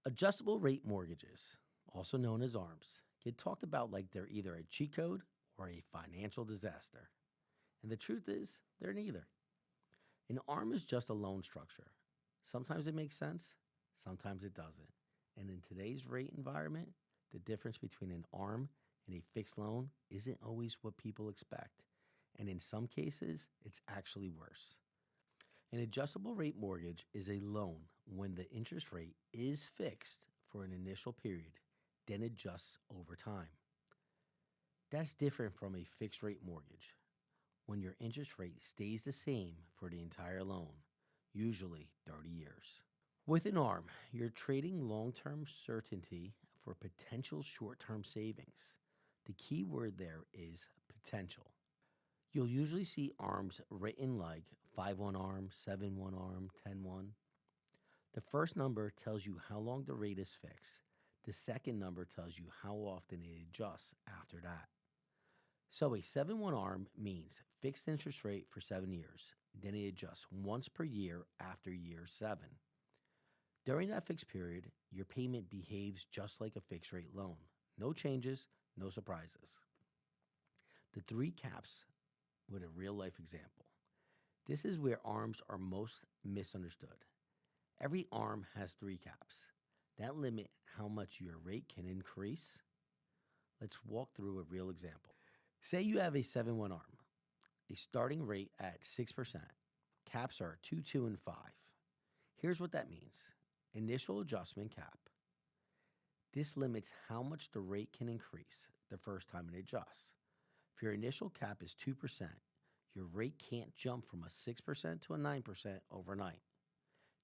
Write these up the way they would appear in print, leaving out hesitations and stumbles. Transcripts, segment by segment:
Adjustable rate mortgages, also known as ARMs, get talked about like they're either a cheat code or a financial disaster. And the truth is, they're neither. An ARM is just a loan structure. Sometimes it makes sense, sometimes it doesn't. And in today's rate environment, the difference between an ARM and a fixed loan isn't always what people expect. And in some cases, it's actually worse. An adjustable rate mortgage is a loan when the interest rate is fixed for an initial period, then adjusts over time. That's different from a fixed rate mortgage, when your interest rate stays the same for the entire loan, usually 30 years. With an ARM, you're trading long term certainty for potential short term savings. The key word there is potential. You'll usually see ARMs written like 5-1 ARM, 7-1 ARM, 10-1. The first number tells you how long the rate is fixed. The second number tells you how often it adjusts after that. So a 7-1 ARM means fixed interest rate for 7 years. Then it adjusts once per year after year 7. During that fixed period, your payment behaves just like a fixed rate loan. No changes, no surprises. The three caps with a real life example. This is where ARMs are most misunderstood. Every ARM has three caps that limit how much your rate can increase. Let's walk through a real example. Say you have a 7-1 ARM, a starting rate at 6%. Caps are 2, 2, and 5. Here's what that means. Initial adjustment cap. This limits how much the rate can increase the first time it adjusts. If your initial cap is 2%, your rate can't jump from a 6% to a 9% overnight.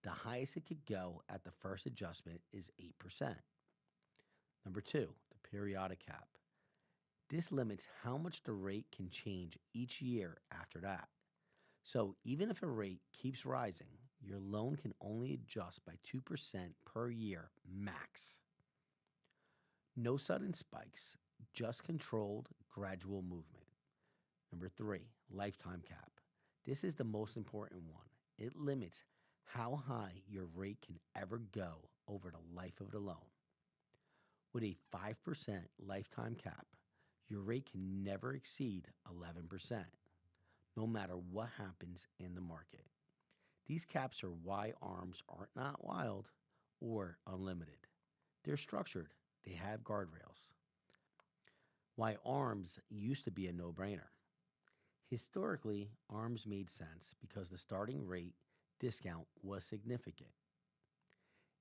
The highest it could go at the first adjustment is 8%. Number 2, the periodic cap. This limits how much the rate can change each year after that. So even if a rate keeps rising, your loan can only adjust by 2% per year max. No sudden spikes, just controlled, gradual movement. Number 3, lifetime cap. This is the most important one. It limits how high your rate can ever go over the life of the loan. With a 5% lifetime cap, your rate can never exceed 11%, no matter what happens in the market. These caps are why ARMs are not wild or unlimited. They're structured, they have guardrails. Why ARMs used to be a no-brainer. Historically, ARMs made sense because the starting rate discount was significant.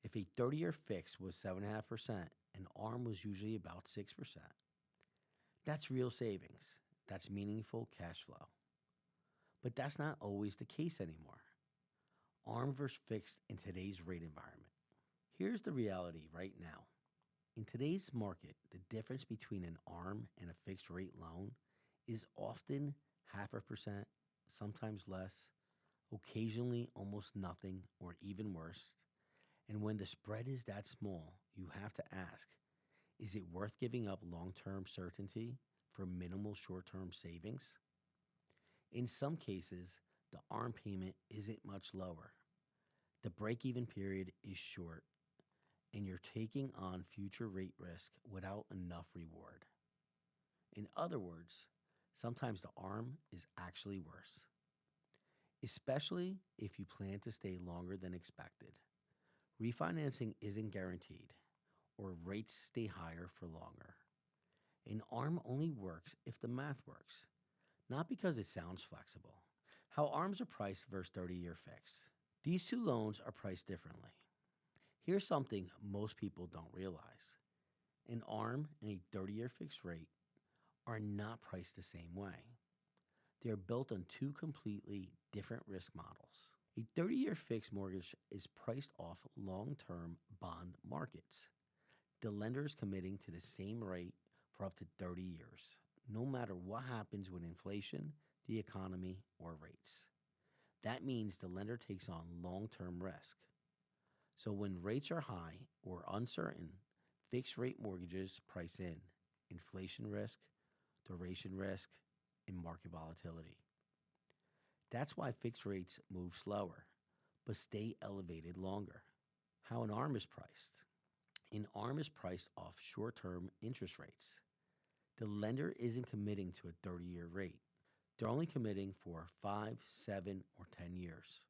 If a 30-year fix was 7.5%, an ARM was usually about 6%. That's real savings. That's meaningful cash flow. But that's not always the case anymore. ARM versus fixed in today's rate environment. Here's the reality right now. In today's market, the difference between an ARM and a fixed rate loan is often 0.5%, sometimes less, occasionally almost nothing or even worse. And when the spread is that small, you have to ask, is it worth giving up long-term certainty for minimal short-term savings? In some cases, the ARM payment isn't much lower. The break-even period is short, and you're taking on future rate risk without enough reward. In other words, sometimes the ARM is actually worse, especially if you plan to stay longer than expected. Refinancing isn't guaranteed, or rates stay higher for longer. An ARM only works if the math works, not because it sounds flexible. How ARMs are priced versus 30-year fix. These two loans are priced differently. Here's something most people don't realize. An ARM and a 30-year fixed rate are not priced the same way. They are built on two completely different risk models. A 30-year fixed mortgage is priced off long-term bond markets. The lender is committing to the same rate for up to 30 years, no matter what happens with inflation, the economy, or rates. That means the lender takes on long-term risk. So when rates are high or uncertain, fixed rate mortgages price in inflation risk, duration risk, and market volatility. That's why fixed rates move slower, but stay elevated longer. How an ARM is priced. An ARM is priced off short term interest rates. The lender isn't committing to a 30-year rate, they're only committing for 5, 7, or 10 years.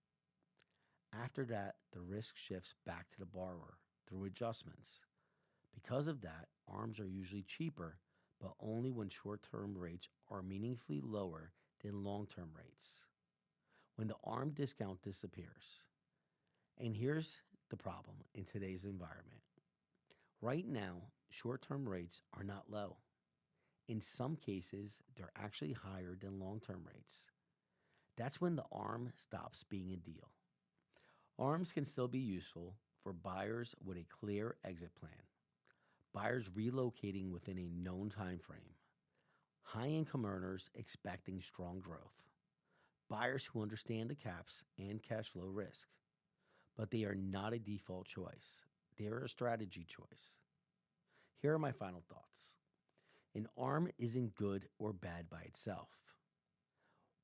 After that, the risk shifts back to the borrower through adjustments. Because of that, ARMs are usually cheaper, but only when short term rates are meaningfully lower than long term rates. When the ARM discount disappears. And here's the problem in today's environment. Right now, short term rates are not low. In some cases, they're actually higher than long term rates. That's when the ARM stops being a deal. ARMs can still be useful for buyers with a clear exit plan, buyers relocating within a known time frame, high income earners expecting strong growth, buyers who understand the caps and cash flow risk. But they are not a default choice, they are a strategy choice. Here are my final thoughts. An ARM isn't good or bad by itself.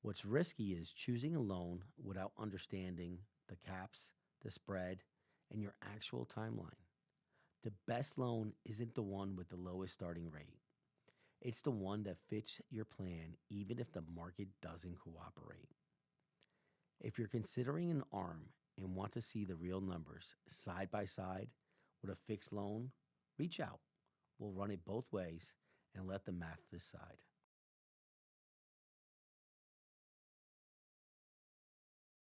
What's risky is choosing a loan without understanding the caps, the spread, and your actual timeline. The best loan isn't the one with the lowest starting rate. It's the one that fits your plan even if the market doesn't cooperate. If you're considering an ARM and want to see the real numbers side by side with a fixed loan, reach out. We'll run it both ways and let the math decide.